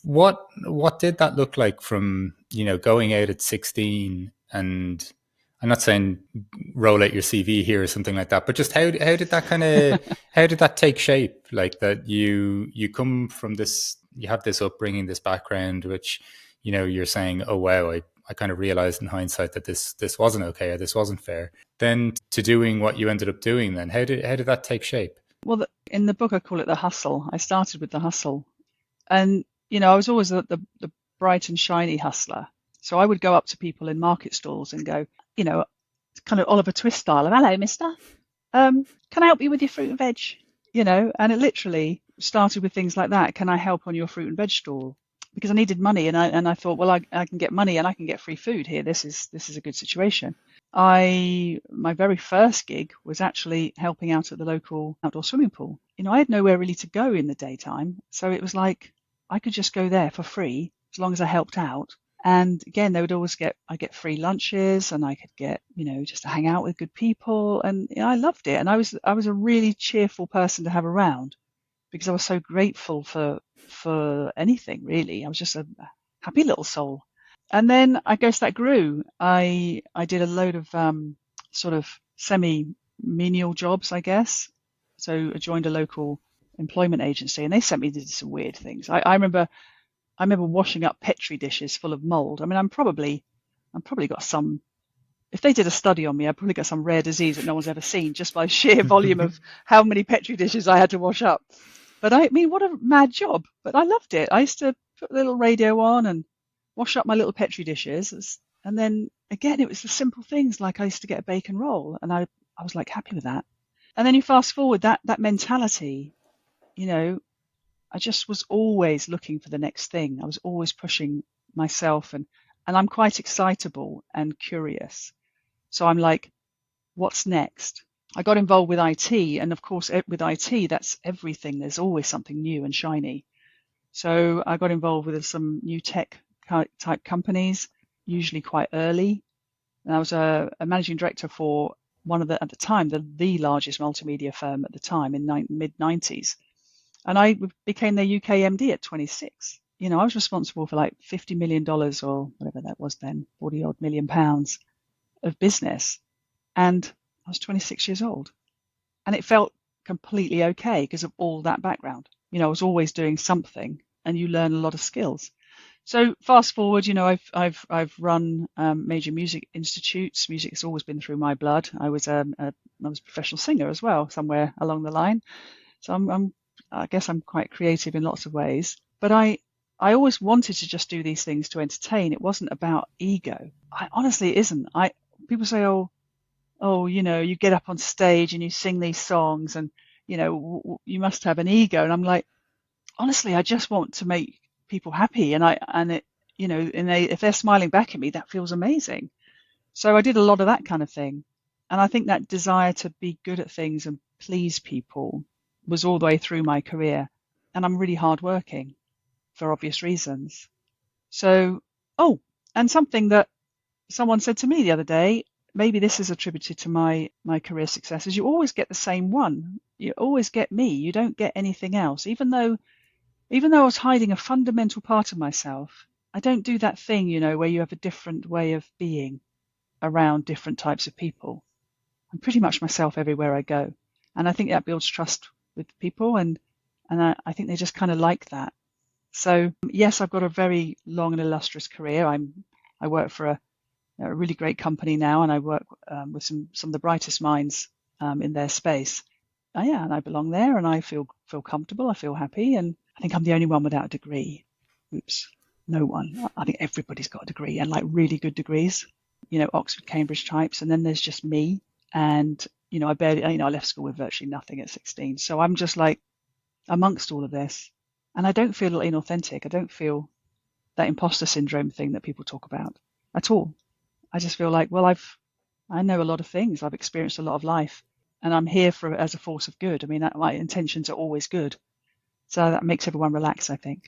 what did that look like from, going out at 16? And I'm not saying roll out your CV here or something like that, but just how did that how did that take shape? Like that you come from this, you have this upbringing, this background, which, you're saying, oh wow, I kind of realized in hindsight that this wasn't okay, or this wasn't fair. Then to doing what you ended up doing, then how did that take shape? Well, in the book, I call it the hustle. I started with the hustle. And, I was always the bright and shiny hustler. So I would go up to people in market stalls and go, kind of Oliver Twist style of, hello, mister. Can I help you with your fruit and veg? And it literally started with things like that. Can I help on your fruit and veg stall? Because I needed money, and I thought, well, I can get money and I can get free food here. This is a good situation. My very first gig was actually helping out at the local outdoor swimming pool. I had nowhere really to go in the daytime, so it was like I could just go there for free as long as I helped out. And again, I get free lunches, and I could get, just to hang out with good people, and I loved it. And I was a really cheerful person to have around because I was so grateful for anything really. I was just a happy little soul. And then I guess that grew. I did a load of sort of semi-menial jobs, I guess. So I joined a local employment agency, and they sent me to do some weird things. I remember washing up Petri dishes full of mold. I mean, I'm probably got some. If they did a study on me, I'd probably got some rare disease that no one's ever seen just by sheer volume of how many Petri dishes I had to wash up. But I mean, what a mad job! But I loved it. I used to put a little radio on and wash up my little Petri dishes. And then again, it was the simple things, like I used to get a bacon roll, and I was like happy with that. And then you fast forward that mentality, I just was always looking for the next thing. I was always pushing myself, and I'm quite excitable and curious. So I'm like, what's next? I got involved with IT, and of course with IT, that's everything. There's always something new and shiny. So I got involved with some new tech type companies, usually quite early. And I was a managing director for one of at the time, the largest multimedia firm at the time in mid-90s. And I became their UK MD at 26. I was responsible for like $50 million or whatever that was then, 40 odd million pounds of business. And I was 26 years old. And it felt completely okay because of all that background. I was always doing something, and you learn a lot of skills. So fast forward, I've run major music institutes. Music has always been through my blood. I was a professional singer as well, somewhere along the line. So I guess I'm quite creative in lots of ways. But I always wanted to just do these things to entertain. It wasn't about ego. Honestly, it isn't. People say, you get up on stage and you sing these songs, and you must have an ego. And I'm like, honestly, I just want to make people happy, if they're smiling back at me, that feels amazing. So I did a lot of that kind of thing, and I think that desire to be good at things and please people was all the way through my career. And I'm really hardworking for obvious reasons. So, and something that someone said to me the other day, maybe this is attributed to my career successes. You always get the same one. You always get me. You don't get anything else, even though I was hiding a fundamental part of myself. I don't do that thing, where you have a different way of being around different types of people. I'm pretty much myself everywhere I go. And I think that builds trust with people, and I think they just kind of like that. So yes, I've got a very long and illustrious career. I work for a really great company now, and I work with some of the brightest minds in their space. And I belong there, and I feel comfortable. I feel happy, and I think I'm the only one without a degree. Oops, no one. I think everybody's got a degree, and like really good degrees, Oxford, Cambridge types. And then there's just me. And, I left school with virtually nothing at 16. So I'm just like amongst all of this. And I don't feel inauthentic. I don't feel that imposter syndrome thing that people talk about at all. I just feel like, well, I know a lot of things. I've experienced a lot of life, and I'm here as a force of good. I mean, my intentions are always good. So that makes everyone relax, I think.